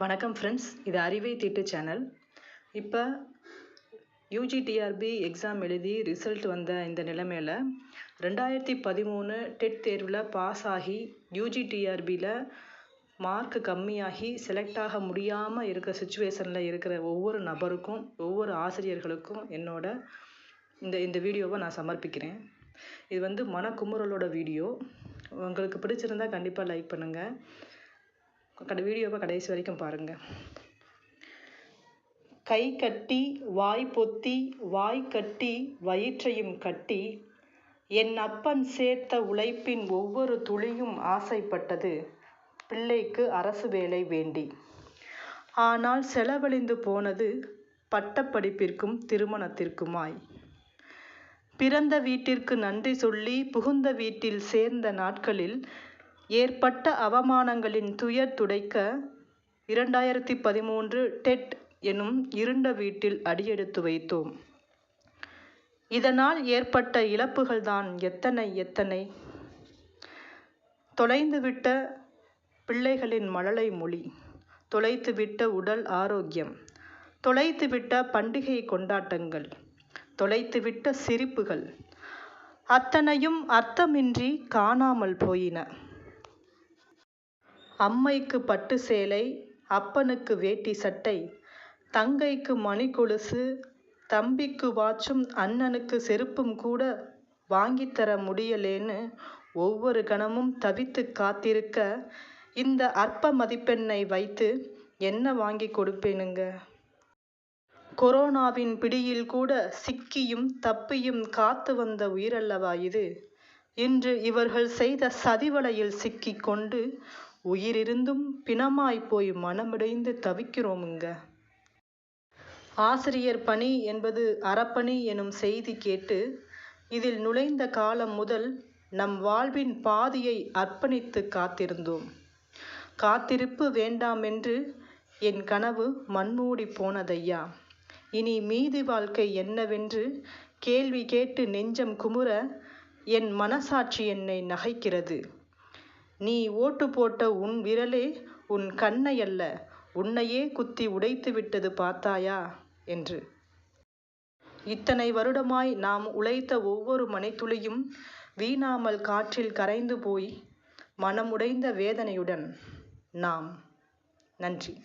வணக்கம் ஃப்ரெண்ட்ஸ், இது அறிவை தீட்டு சேனல். இப்போ யூஜிடிஆர்பி எக்ஸாம் எழுதி ரிசல்ட் வந்த இந்த நிலைமையில் 2013 டெட் தேர்வில் பாஸ் ஆகி யூஜிடிஆர்பியில் மார்க் கம்மியாகி செலக்ட் ஆக முடியாமல் இருக்கிற சுச்சுவேஷனில் இருக்கிற ஒவ்வொரு நபருக்கும் ஒவ்வொரு ஆசிரியர்களுக்கும் என்னோட இந்த வீடியோவை நான் சமர்ப்பிக்கிறேன். இது மனக்குமுறலோட வீடியோ. உங்களுக்கு பிடிச்சிருந்தா கண்டிப்பாக லைக் பண்ணுங்கள். வீடியோவை கடைசி வரைக்கும் பாருங்கள். கை கட்டி வாய் பொத்தி வாய் கட்டி வயிற்றையும் கட்டி என் அப்பன் சேர்த்த உழைப்பின் ஒவ்வொரு துளியும் ஆசைப்பட்டது பிள்ளைக்கு அரசு வேலை வேண்டி. ஆனால் செலவழிந்து போனது பட்டப்படிப்பிற்கும் திருமணத்திற்குமாய். பிறந்த வீட்டிற்கு நன்றி சொல்லி புகுந்த வீட்டில் சேர்ந்த நாட்களில் ஏற்பட்ட அவமானங்களின் துயர் துடைக்க 2013 டெட் எனும் இருண்ட வீட்டில் அடியெடுத்து வைத்தோம். இதனால் ஏற்பட்ட இழப்புகள்தான் எத்தனை எத்தனை. தொலைந்துவிட்ட பிள்ளைகளின் மழலை மொழி, தொலைத்துவிட்ட உடல் ஆரோக்கியம், தொலைத்துவிட்ட பண்டிகை கொண்டாட்டங்கள், தொலைத்துவிட்ட சிரிப்புகள் அத்தனையும் அர்த்தமின்றி காணாமல் போயின. அம்மைக்கு பட்டு சேலை, அப்பனுக்கு வேட்டி சட்டை, தங்கைக்கு மணி கொலுசு, தம்பிக்கு வாட்சும் அண்ணனுக்கு செருப்பும் கூட வாங்கித்தர முடியலேன்னு ஒவ்வொரு கணமும் தவித்து காத்திருக்க இந்த அற்ப மதிப்பெண்ணை வைத்து என்ன வாங்கி கொடுப்பேனுங்க? கொரோனாவின் பிடியில் கூட சிக்கியும் தப்பியும் காத்து வந்த உயிரல்லவா இது. இன்று இவர்கள் செய்த சதிவலையில் சிக்கி கொண்டு உயிரிருந்தும் பிணமாய் போய் மனமுடைந்து தவிக்கிறோமுங்க. ஆசிரியர் பணி என்பது அறப்பணி எனும் செய்தி கேட்டு இதில் நுழைந்த காலம் முதல் நம் வாழ்வின் பாதியை அர்ப்பணித்து காத்திருந்தோம். காத்திருப்பு வேண்டாமென்று என் கனவு மண்மூடி போனதையா. இனி மீதி வாழ்க்கை என்னவென்று கேள்வி கேட்டு நெஞ்சம் குமுற என் மனசாட்சி என்னை நகைக்கிறது. நீ ஓட்டு போட்ட உன் விரலே உன் கண்ணை அல்ல உன்னையே குத்தி உடைத்து விட்டது பார்த்தாயா என்று. இத்தனை வருடமாய் நாம் உழைத்த ஒவ்வொரு மணித்துளியும் வீணாமல் காற்றில் கரைந்து போய் மனமுடைந்த வேதனையுடன் நாம். நன்றி.